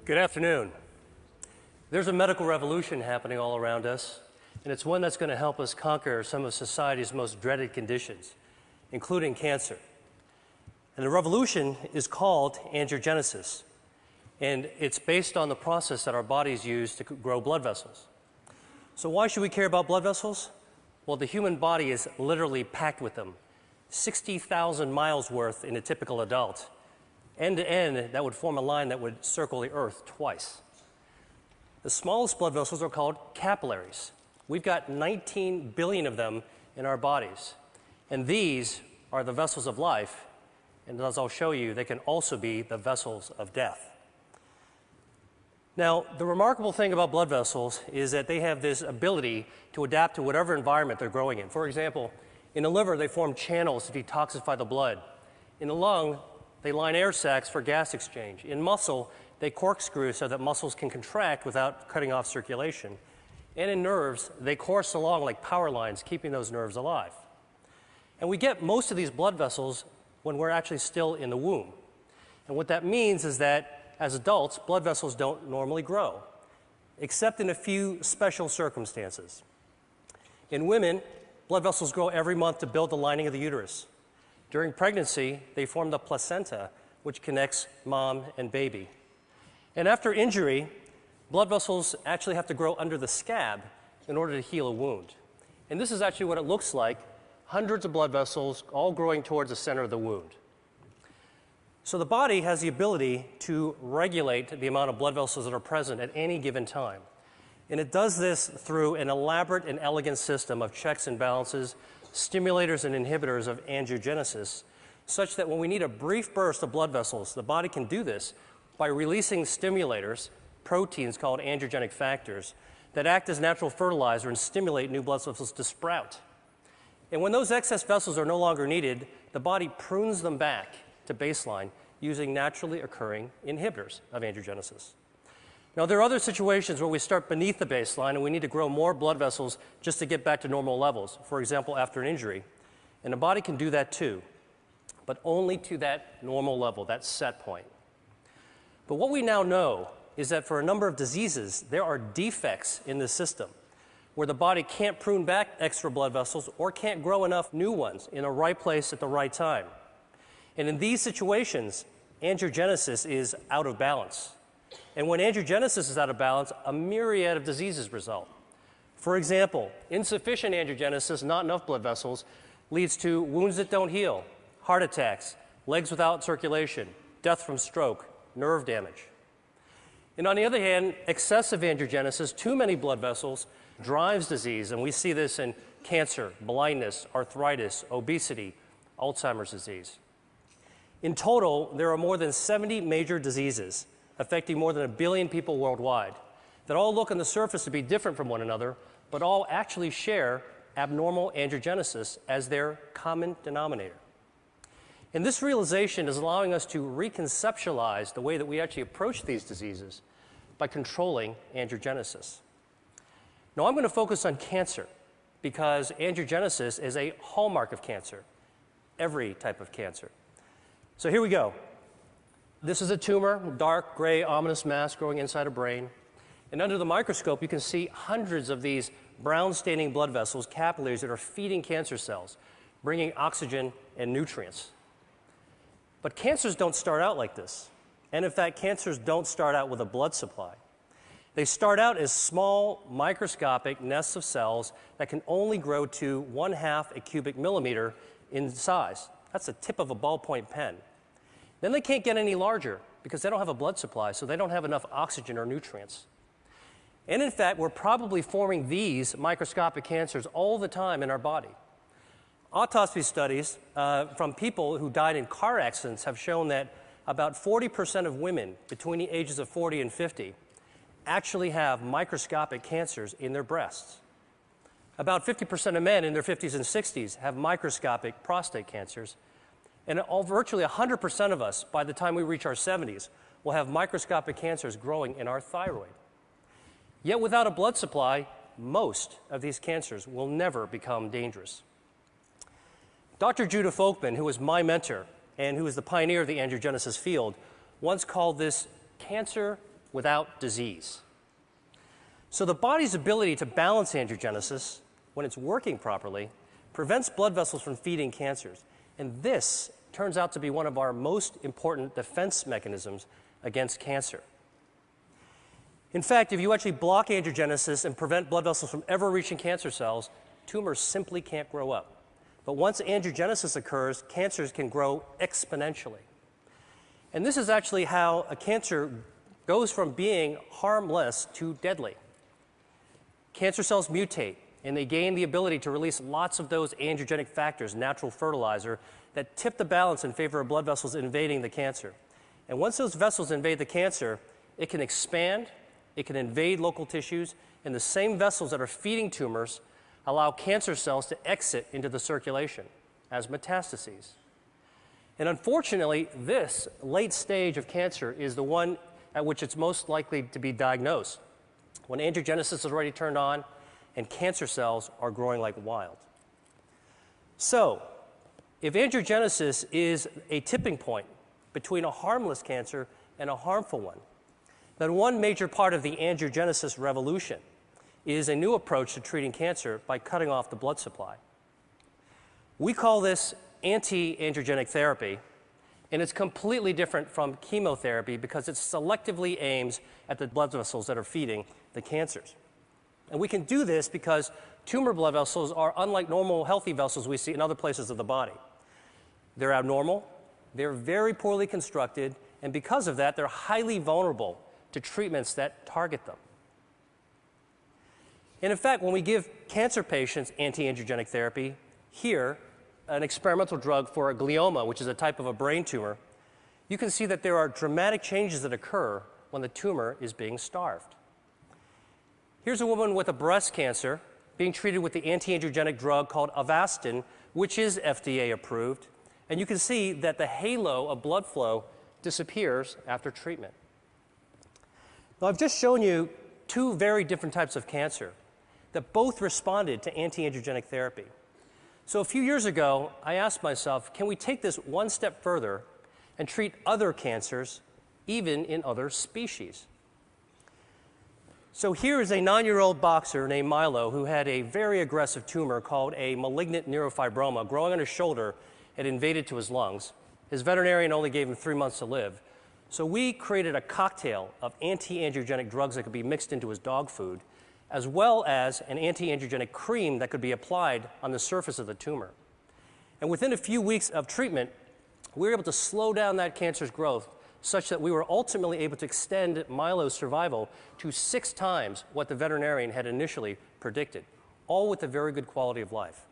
Good afternoon. There's a medical revolution happening all around us, and it's one that's going to help us conquer some of society's most dreaded conditions, including cancer. And the revolution is called angiogenesis, and it's based on the process that our bodies use to grow blood vessels. So why should we care about blood vessels? Well, the human body is literally packed with them, 60,000 miles worth in a typical adult. End to end, that would form a line that would circle the Earth twice. The smallest blood vessels are called capillaries. We've got 19 billion of them in our bodies. And these are the vessels of life. And as I'll show you, they can also be the vessels of death. Now, the remarkable thing about blood vessels is that they have this ability to adapt to whatever environment they're growing in. For example, in the liver, they form channels to detoxify the blood. In the lung, they line air sacs for gas exchange. In muscle, they corkscrew so that muscles can contract without cutting off circulation. And in nerves, they course along like power lines, keeping those nerves alive. And we get most of these blood vessels when we're actually still in the womb. And what that means is that as adults, blood vessels don't normally grow, except in a few special circumstances. In women, blood vessels grow every month to build the lining of the uterus. During pregnancy, they form the placenta, which connects mom and baby. And after injury, blood vessels actually have to grow under the scab in order to heal a wound. And this is actually what it looks like, hundreds of blood vessels all growing towards the center of the wound. So the body has the ability to regulate the amount of blood vessels that are present at any given time. And it does this through an elaborate and elegant system of checks and balances, stimulators and inhibitors of angiogenesis, such that when we need a brief burst of blood vessels, the body can do this by releasing stimulators, proteins called angiogenic factors, that act as natural fertilizer and stimulate new blood vessels to sprout. And when those excess vessels are no longer needed, the body prunes them back to baseline using naturally occurring inhibitors of angiogenesis. Now, there are other situations where we start beneath the baseline and we need to grow more blood vessels just to get back to normal levels, for example, after an injury. And the body can do that too, but only to that normal level, that set point. But what we now know is that for a number of diseases, there are defects in the system where the body can't prune back extra blood vessels or can't grow enough new ones in the right place at the right time. And in these situations, angiogenesis is out of balance. And when angiogenesis is out of balance, a myriad of diseases result. For example, insufficient angiogenesis, not enough blood vessels, leads to wounds that don't heal, heart attacks, legs without circulation, death from stroke, nerve damage. And on the other hand, excessive angiogenesis, too many blood vessels, drives disease. And we see this in cancer, blindness, arthritis, obesity, Alzheimer's disease. In total, there are more than 70 major diseases affecting more than 1 billion people worldwide that all look on the surface to be different from one another, but all actually share abnormal angiogenesis as their common denominator. And this realization is allowing us to reconceptualize the way that we actually approach these diseases by controlling angiogenesis. Now, I'm going to focus on cancer because angiogenesis is a hallmark of cancer, every type of cancer. So here we go. This is a tumor, dark, gray, ominous mass growing inside a brain. And under the microscope, you can see hundreds of these brown-staining blood vessels, capillaries, that are feeding cancer cells, bringing oxygen and nutrients. But cancers don't start out like this. And in fact, cancers don't start out with a blood supply. They start out as small, microscopic nests of cells that can only grow to 1/2 a cubic millimeter in size. That's the tip of a ballpoint pen. Then they can't get any larger because they don't have a blood supply, so they don't have enough oxygen or nutrients. And in fact, we're probably forming these microscopic cancers all the time in our body. Autopsy studies from people who died in car accidents have shown that about 40% of women between the ages of 40 and 50 actually have microscopic cancers in their breasts. About 50% of men in their 50s and 60s have microscopic prostate cancers. And virtually 100% of us, by the time we reach our 70s, will have microscopic cancers growing in our thyroid. Yet without a blood supply, most of these cancers will never become dangerous. Dr. Judah Folkman, who was my mentor and who was the pioneer of the angiogenesis field, once called this cancer without disease. So the body's ability to balance angiogenesis, when it's working properly, prevents blood vessels from feeding cancers. And this turns out to be one of our most important defense mechanisms against cancer. In fact, if you actually block angiogenesis and prevent blood vessels from ever reaching cancer cells, tumors simply can't grow up. But once angiogenesis occurs, cancers can grow exponentially. And this is actually how a cancer goes from being harmless to deadly. Cancer cells mutate, and they gain the ability to release lots of those angiogenic factors, natural fertilizer, that tip the balance in favor of blood vessels invading the cancer. And once those vessels invade the cancer, it can expand, it can invade local tissues, and the same vessels that are feeding tumors allow cancer cells to exit into the circulation as metastases. And unfortunately, this late stage of cancer is the one at which it's most likely to be diagnosed, when angiogenesis is already turned on and cancer cells are growing like wild. So, if angiogenesis is a tipping point between a harmless cancer and a harmful one, then one major part of the angiogenesis revolution is a new approach to treating cancer by cutting off the blood supply. We call this anti-angiogenic therapy, and it's completely different from chemotherapy because it selectively aims at the blood vessels that are feeding the cancers. And we can do this because tumor blood vessels are unlike normal healthy vessels we see in other places of the body. They're abnormal, they're very poorly constructed, and because of that, they're highly vulnerable to treatments that target them. And in fact, when we give cancer patients anti-angiogenic therapy, here, an experimental drug for a glioma, which is a type of a brain tumor, you can see that there are dramatic changes that occur when the tumor is being starved. Here's a woman with a breast cancer being treated with the anti-angiogenic drug called Avastin, which is FDA approved, and you can see that the halo of blood flow disappears after treatment. Now, I've just shown you two very different types of cancer that both responded to anti-angiogenic therapy. So a few years ago, I asked myself, can we take this one step further and treat other cancers, even in other species? So here is a 9-year-old boxer named Milo who had a very aggressive tumor called a malignant neurofibroma growing on his shoulder and invaded to his lungs. His veterinarian only gave him 3 months to live. So we created a cocktail of anti-angiogenic drugs that could be mixed into his dog food, as well as an anti-angiogenic cream that could be applied on the surface of the tumor. And within a few weeks of treatment, we were able to slow down that cancer's growth such that we were ultimately able to extend Milo's survival to 6 times what the veterinarian had initially predicted, all with a very good quality of life.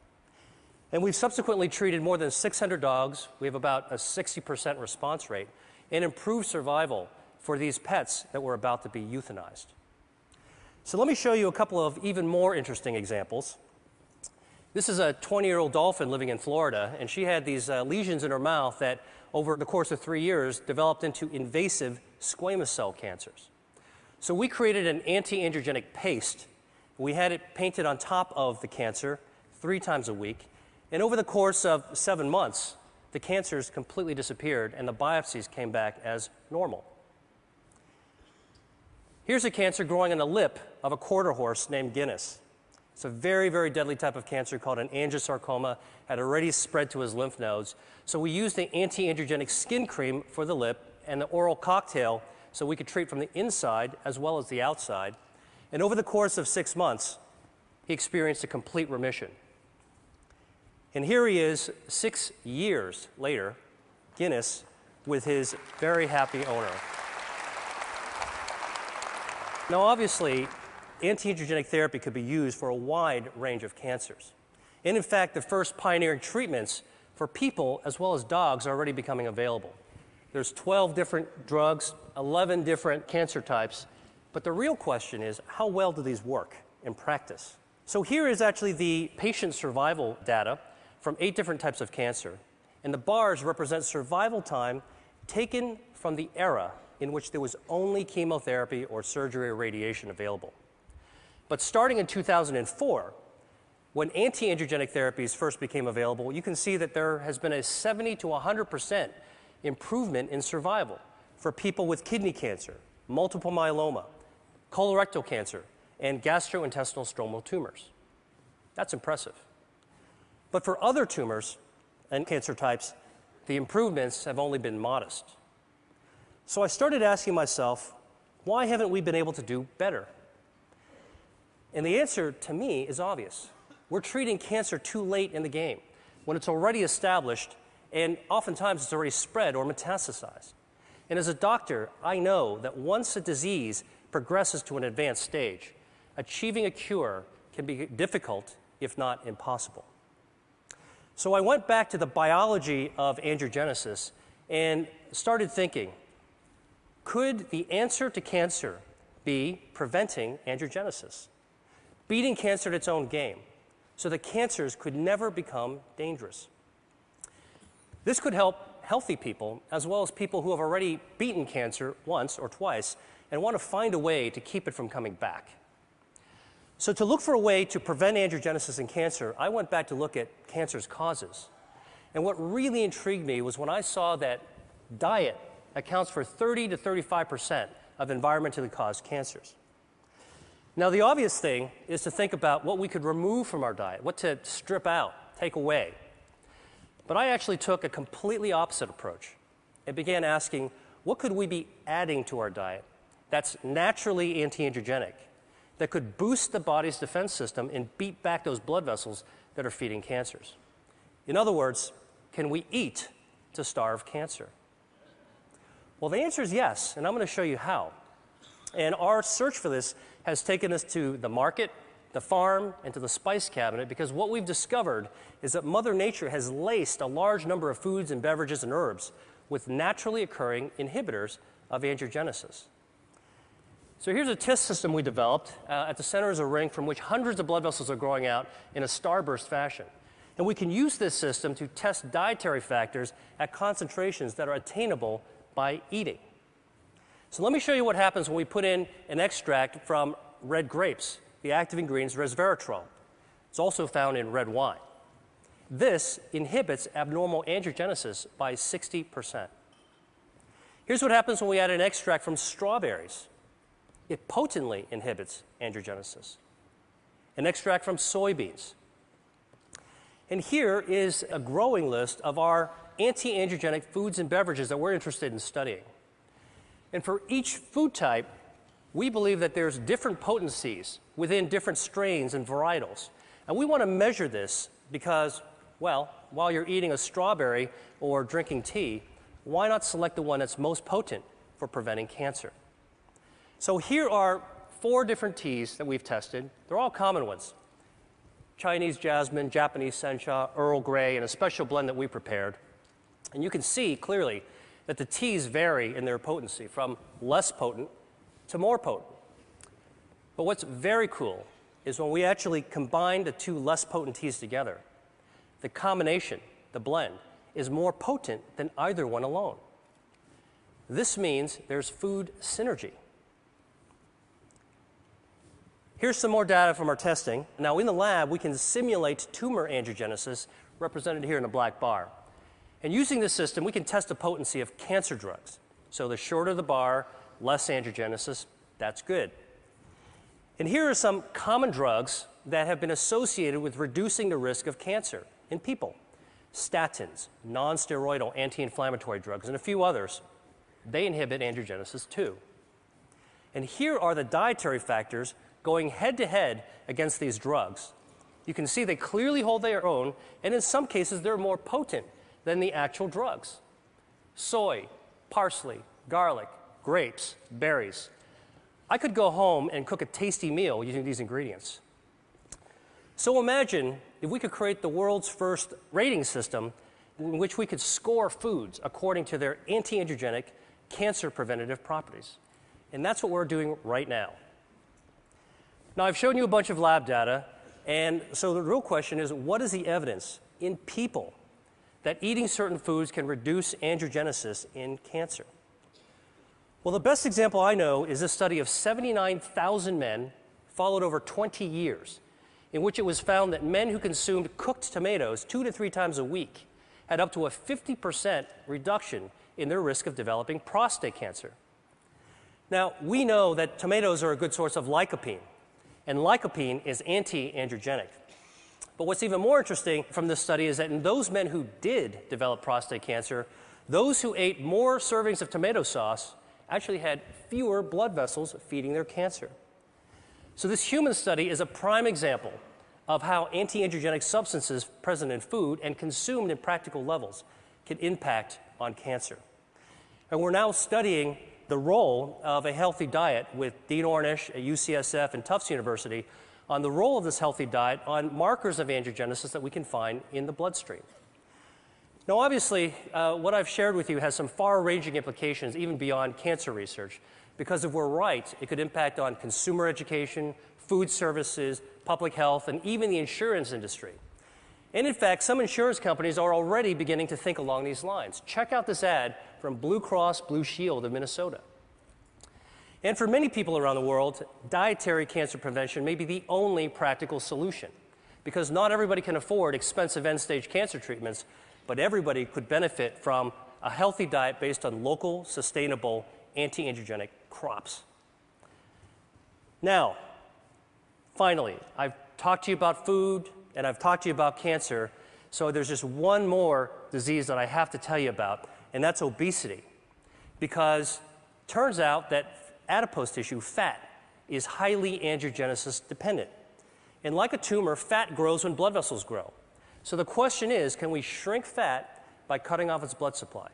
And we've subsequently treated more than 600 dogs. We have about a 60% response rate and improved survival for these pets that were about to be euthanized. So let me show you a couple of even more interesting examples. This is a 20-year-old dolphin living in Florida, and she had these lesions in her mouth that, over the course of 3 years, developed into invasive squamous cell cancers. So we created an anti-angiogenic paste. We had it painted on top of the cancer 3 times a week, and over the course of 7 months, the cancers completely disappeared, and the biopsies came back as normal. Here's a cancer growing on the lip of a quarter horse named Guinness. It's a very, very deadly type of cancer called an angiosarcoma, had already spread to his lymph nodes. So we used the anti-angiogenic skin cream for the lip and the oral cocktail so we could treat from the inside as well as the outside. And over the course of 6 months, he experienced a complete remission. And here he is 6 years later, Guinness, with his very happy owner. Now, obviously, anti-angiogenic therapy could be used for a wide range of cancers. And in fact, the first pioneering treatments for people as well as dogs are already becoming available. There's 12 different drugs, 11 different cancer types, but the real question is, how well do these work in practice? So here is actually the patient survival data from 8 different types of cancer. and the bars represent survival time taken from the era in which there was only chemotherapy or surgery or radiation available. But starting in 2004, when anti-angiogenic therapies first became available, you can see that there has been a 70 to 100% improvement in survival for people with kidney cancer, multiple myeloma, colorectal cancer, and gastrointestinal stromal tumors. That's impressive. But for other tumors and cancer types, the improvements have only been modest. So I started asking myself, why haven't we been able to do better? And the answer to me is obvious. We're treating cancer too late in the game, when it's already established and oftentimes it's already spread or metastasized. And as a doctor, I know that once a disease progresses to an advanced stage, achieving a cure can be difficult, if not impossible. So I went back to the biology of angiogenesis and started thinking, could the answer to cancer be preventing angiogenesis? Beating cancer at its own game, so that cancers could never become dangerous. This could help healthy people, as well as people who have already beaten cancer once or twice and want to find a way to keep it from coming back. So to look for a way to prevent angiogenesis in cancer, I went back to look at cancer's causes. And what really intrigued me was when I saw that diet accounts for 30 to 35% of environmentally caused cancers. Now, the obvious thing is to think about what we could remove from our diet, what to strip out, take away. But I actually took a completely opposite approach and began asking, what could we be adding to our diet that's naturally anti-angiogenic, that could boost the body's defense system and beat back those blood vessels that are feeding cancers? In other words, can we eat to starve cancer? Well, the answer is yes, and I'm going to show you how. And our search for this has taken us to the market, the farm, and to the spice cabinet, because what we've discovered is that Mother Nature has laced a large number of foods and beverages and herbs with naturally occurring inhibitors of angiogenesis. So here's a test system we developed. At the center is a ring from which hundreds of blood vessels are growing out in a starburst fashion. And we can use this system to test dietary factors at concentrations that are attainable by eating. So let me show you what happens when we put in an extract from red grapes. The active ingredient is resveratrol. It's also found in red wine. This inhibits abnormal angiogenesis by 60%. Here's what happens when we add an extract from strawberries. It potently inhibits angiogenesis. An extract from soybeans. And here is a growing list of our anti-angiogenic foods and beverages that we're interested in studying. And for each food type, we believe that there's different potencies within different strains and varietals. And we want to measure this because, well, while you're eating a strawberry or drinking tea, why not select the one that's most potent for preventing cancer? So here are 4 different teas that we've tested. They're all common ones. Chinese jasmine, Japanese sencha, Earl Grey, and a special blend that we prepared. And you can see clearly that the teas vary in their potency from less potent to more potent. But what's very cool is when we actually combine the 2 less potent teas together, the combination, the blend, is more potent than either one alone. This means there's food synergy. Here's some more data from our testing. Now, in the lab, we can simulate tumor angiogenesis, represented here in the black bar. And using this system, we can test the potency of cancer drugs. So the shorter the bar, less angiogenesis, that's good. And here are some common drugs that have been associated with reducing the risk of cancer in people. Statins, non-steroidal anti-inflammatory drugs, and a few others. They inhibit angiogenesis too. And here are the dietary factors going head-to-head against these drugs. You can see they clearly hold their own, and in some cases they're more potent than the actual drugs. Soy, parsley, garlic, grapes, berries. I could go home and cook a tasty meal using these ingredients. So imagine if we could create the world's first rating system in which we could score foods according to their anti-angiogenic, cancer-preventative properties. And that's what we're doing right now. Now, I've shown you a bunch of lab data, and so the real question is, what is the evidence in people that eating certain foods can reduce angiogenesis in cancer. Well, the best example I know is a study of 79,000 men followed over 20 years, in which it was found that men who consumed cooked tomatoes 2 to 3 times a week had up to a 50% reduction in their risk of developing prostate cancer. Now, we know that tomatoes are a good source of lycopene, and lycopene is anti-angiogenic. But what's even more interesting from this study is that in those men who did develop prostate cancer, those who ate more servings of tomato sauce actually had fewer blood vessels feeding their cancer. So this human study is a prime example of how anti-angiogenic substances present in food and consumed in practical levels can impact on cancer. And we're now studying the role of a healthy diet with Dean Ornish at UCSF and Tufts University on the role of this healthy diet on markers of angiogenesis that we can find in the bloodstream. Now, obviously, what I've shared with you has some far-ranging implications even beyond cancer research, because if we're right, it could impact on consumer education, food services, public health, and even the insurance industry. And in fact, some insurance companies are already beginning to think along these lines. Check out this ad from Blue Cross Blue Shield of Minnesota. And for many people around the world, dietary cancer prevention may be the only practical solution, because not everybody can afford expensive end-stage cancer treatments, but everybody could benefit from a healthy diet based on local, sustainable, anti-angiogenic crops. Now, finally, I've talked to you about food, and I've talked to you about cancer, so there's just one more disease that I have to tell you about, and that's obesity. Because it turns out that adipose tissue, fat, is highly angiogenesis dependent. And like a tumor, fat grows when blood vessels grow. So the question is, can we shrink fat by cutting off its blood supply?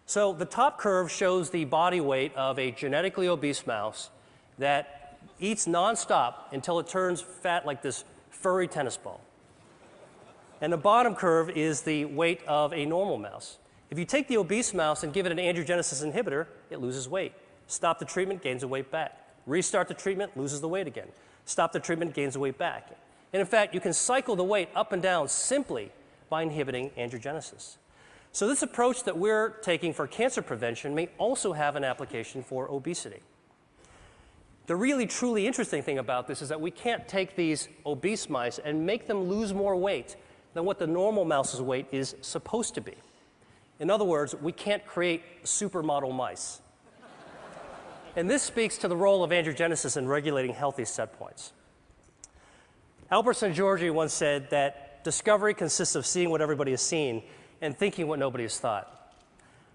So the top curve shows the body weight of a genetically obese mouse that eats nonstop until it turns fat like this furry tennis ball. And the bottom curve is the weight of a normal mouse. If you take the obese mouse and give it an angiogenesis inhibitor, it loses weight. Stop the treatment, gains the weight back. Restart the treatment, loses the weight again. Stop the treatment, gains the weight back. And in fact, you can cycle the weight up and down simply by inhibiting angiogenesis. So this approach that we're taking for cancer prevention may also have an application for obesity. The really, truly interesting thing about this is that we can't take these obese mice and make them lose more weight than what the normal mouse's weight is supposed to be. In other words, we can't create supermodel mice. And this speaks to the role of angiogenesis in regulating healthy set points. Albert Szent-Györgyi once said that discovery consists of seeing what everybody has seen and thinking what nobody has thought.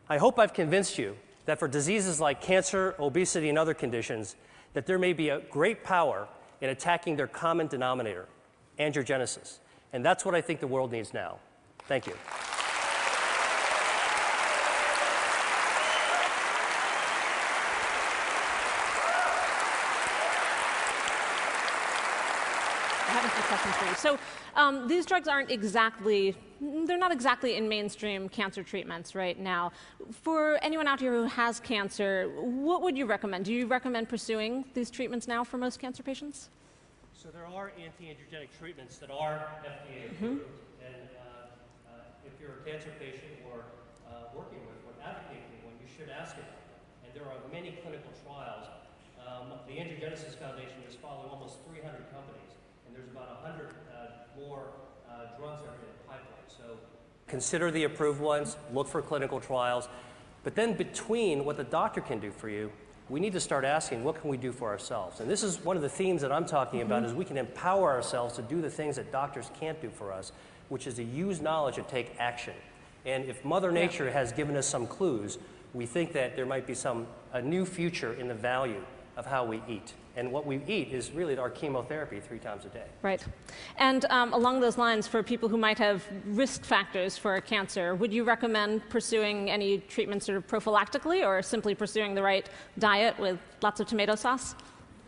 I hope I've convinced you that for diseases like cancer, obesity, and other conditions, that there may be a great power in attacking their common denominator, angiogenesis. And that's what I think the world needs now. Thank you. So these drugs aren't exactly, they're not exactly in mainstream cancer treatments right now. For anyone out here who has cancer, what would you recommend? Do you recommend pursuing these treatments now for most cancer patients? So there are anti-angiogenic treatments that are FDA approved. And if you're a cancer patient or working with or advocating one, you should ask about them. And there are many clinical trials. The Angiogenesis Foundation is following almost 300 companies. There's about 100 more drugs that are in the pipeline. So consider the approved ones, look for clinical trials. But then between what the doctor can do for you, we need to start asking, what can we do for ourselves? And this is one of the themes that I'm talking about, is we can empower ourselves to do the things that doctors can't do for us, which is to use knowledge and take action. And if Mother Nature has given us some clues, we think that there might be a new future in the value of how we eat. And what we eat is really our chemotherapy 3 times a day. Right. And along those lines, for people who might have risk factors for cancer, would you recommend pursuing any treatment sort of prophylactically, or simply pursuing the right diet with lots of tomato sauce?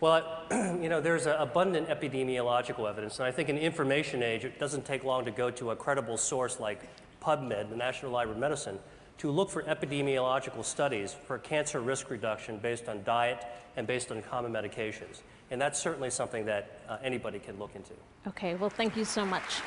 Well, there's abundant epidemiological evidence, and I think in the information age, it doesn't take long to go to a credible source like PubMed, the National Library of Medicine, to look for epidemiological studies for cancer risk reduction based on diet and based on common medications. And that's certainly something that anybody can look into. Okay, well, thank you so much.